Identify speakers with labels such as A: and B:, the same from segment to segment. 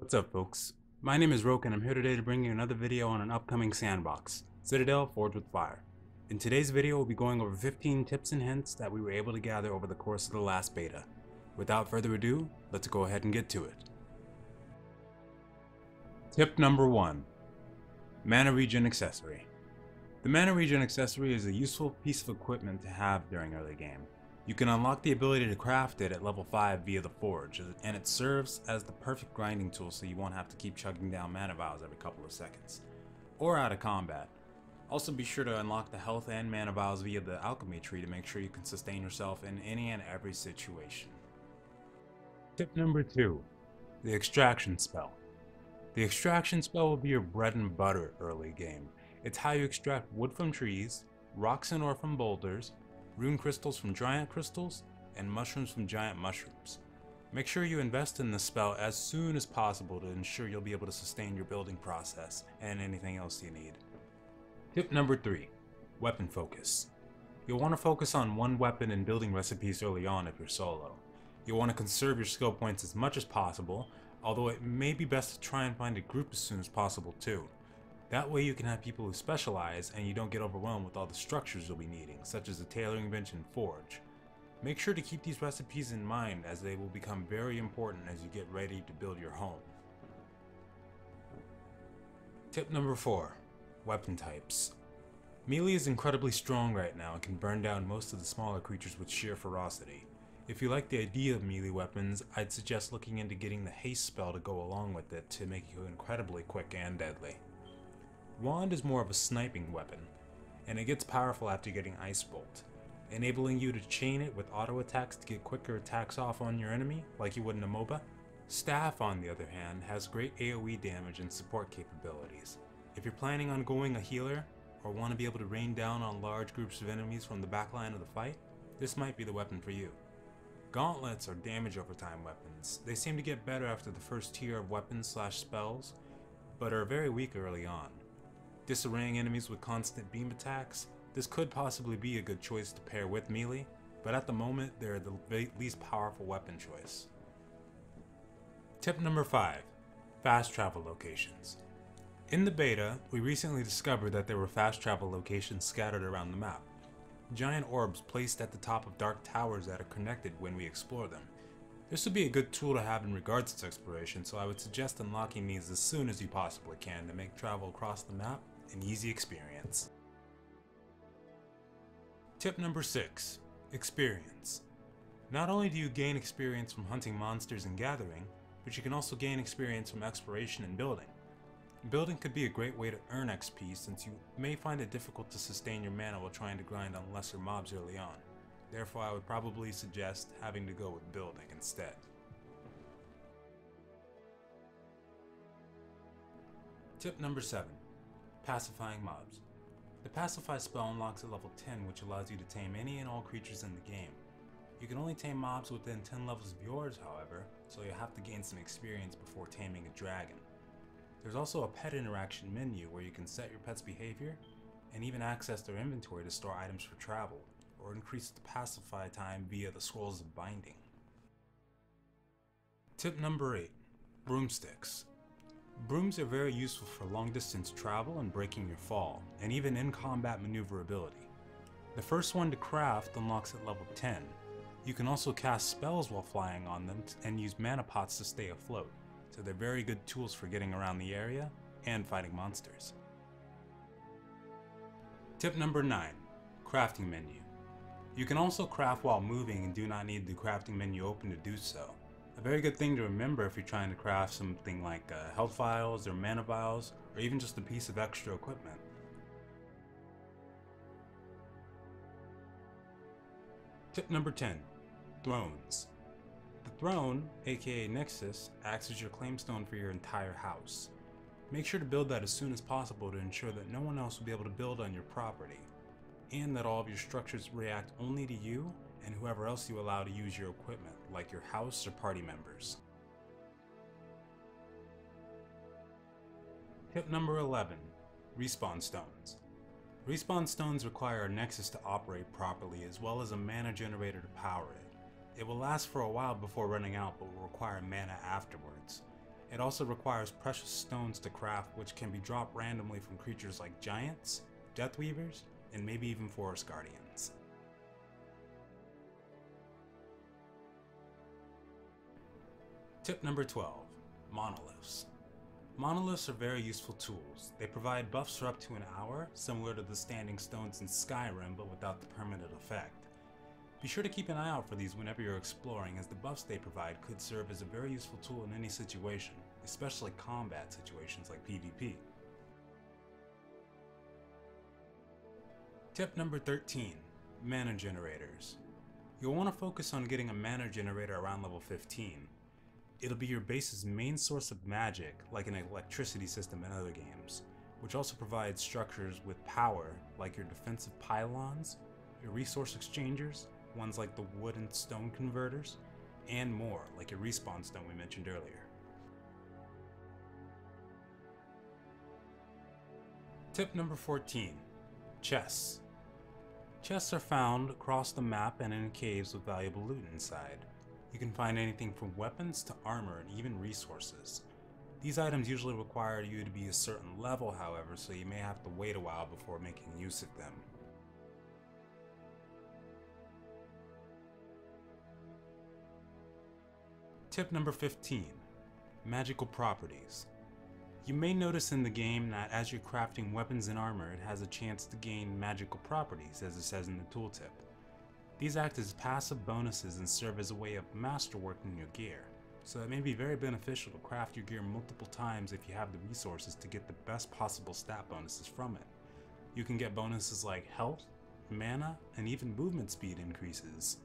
A: What's up, folks? My name is Roke and I'm here today to bring you another video on an upcoming sandbox, Citadel Forged with Fire. In today's video, we'll be going over 15 tips and hints that we were able to gather over the course of the last beta. Without further ado, let's go ahead and get to it. Tip number 1. Mana Regen Accessory. The Mana Regen Accessory is a useful piece of equipment to have during early game. You can unlock the ability to craft it at level 5 via the Forge, and it serves as the perfect grinding tool so you won't have to keep chugging down mana vials every couple of seconds, or out of combat. Also be sure to unlock the health and mana vials via the alchemy tree to make sure you can sustain yourself in any and every situation. Tip number 2. The Extraction Spell. The Extraction Spell will be your bread and butter early game. It's how you extract wood from trees, rocks and ore from boulders, rune crystals from giant crystals, and mushrooms from giant mushrooms. Make sure you invest in this spell as soon as possible to ensure you'll be able to sustain your building process and anything else you need. Tip number 3. Weapon Focus. You'll want to focus on one weapon and building recipes early on if you're solo. You'll want to conserve your skill points as much as possible, although it may be best to try and find a group as soon as possible too. That way you can have people who specialize and you don't get overwhelmed with all the structures you'll be needing, such as the tailoring bench and forge. Make sure to keep these recipes in mind as they will become very important as you get ready to build your home. Tip number 4. Weapon Types. Melee is incredibly strong right now and can burn down most of the smaller creatures with sheer ferocity. If you like the idea of melee weapons, I'd suggest looking into getting the haste spell to go along with it to make you incredibly quick and deadly. Wand is more of a sniping weapon, and it gets powerful after getting Ice Bolt, enabling you to chain it with auto attacks to get quicker attacks off on your enemy, like you would in a MOBA. Staff, on the other hand, has great AoE damage and support capabilities. If you're planning on going a healer, or want to be able to rain down on large groups of enemies from the backline of the fight, this might be the weapon for you. Gauntlets are damage over time weapons. They seem to get better after the first tier of weapons/spells, but are very weak early on. Disarraying enemies with constant beam attacks, this could possibly be a good choice to pair with melee, but at the moment they're the least powerful weapon choice. Tip number 5. Fast travel locations. In the beta, we recently discovered that there were fast travel locations scattered around the map. Giant orbs placed at the top of dark towers that are connected when we explore them. This would be a good tool to have in regards to exploration, so I would suggest unlocking these as soon as you possibly can to make travel across the map an easy experience. Tip number 6. Experience. Not only do you gain experience from hunting monsters and gathering, but you can also gain experience from exploration and building. Building could be a great way to earn XP since you may find it difficult to sustain your mana while trying to grind on lesser mobs early on. Therefore, I would probably suggest having to go with building instead. Tip number 7. Pacifying mobs. The Pacify spell unlocks at level 10, which allows you to tame any and all creatures in the game. You can only tame mobs within 10 levels of yours, however, so you'll have to gain some experience before taming a dragon. There's also a pet interaction menu where you can set your pet's behavior and even access their inventory to store items for travel, or increase the pacify time via the scrolls of binding. Tip number 8. Broomsticks. Brooms are very useful for long distance travel and breaking your fall, and even in combat maneuverability. The first one to craft unlocks at level 10. You can also cast spells while flying on them and use mana pots to stay afloat, so they're very good tools for getting around the area and fighting monsters. Tip number 9. Crafting menu. You can also craft while moving and do not need the crafting menu open to do so. A very good thing to remember if you're trying to craft something like health vials or mana vials, or even just a piece of extra equipment. Tip number 10. Thrones. The throne, aka Nexus, acts as your claimstone for your entire house. Make sure to build that as soon as possible to ensure that no one else will be able to build on your property, and that all of your structures react only to you and whoever else you allow to use your equipment, like your house or party members. Tip number 11. Respawn stones. Respawn stones require a nexus to operate properly as well as a mana generator to power it. It will last for a while before running out but will require mana afterwards. It also requires precious stones to craft, which can be dropped randomly from creatures like giants, deathweavers, and maybe even forest guardians. Tip number 12. Monoliths. Monoliths are very useful tools. They provide buffs for up to an hour, similar to the standing stones in Skyrim, but without the permanent effect. Be sure to keep an eye out for these whenever you're exploring, as the buffs they provide could serve as a very useful tool in any situation, especially combat situations like PvP. Tip number 13. Mana generators. You'll want to focus on getting a mana generator around level 15. It'll be your base's main source of magic, like an electricity system in other games, which also provides structures with power, like your defensive pylons, your resource exchangers, ones like the wood and stone converters, and more, like your respawn stone we mentioned earlier. Tip number 14. Chests. Chests are found across the map and in caves with valuable loot inside. You can find anything from weapons to armor and even resources. These items usually require you to be a certain level, however, so you may have to wait a while before making use of them. Tip number 15. Magical properties. You may notice in the game that as you're crafting weapons and armor, it has a chance to gain magical properties, as it says in the tooltip. These act as passive bonuses and serve as a way of masterworking your gear, so it may be very beneficial to craft your gear multiple times if you have the resources to get the best possible stat bonuses from it. You can get bonuses like health, mana, and even movement speed increases.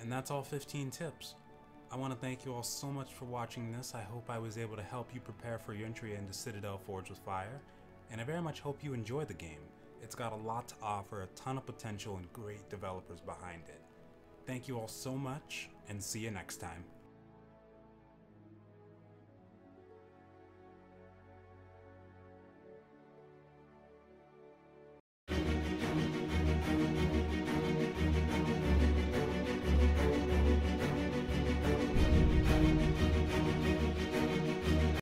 A: And that's all 15 tips. I want to thank you all so much for watching this. I hope I was able to help you prepare for your entry into Citadel Forged with Fire, and I very much hope you enjoy the game. It's got a lot to offer, a ton of potential, and great developers behind it. Thank you all so much, and see you next time.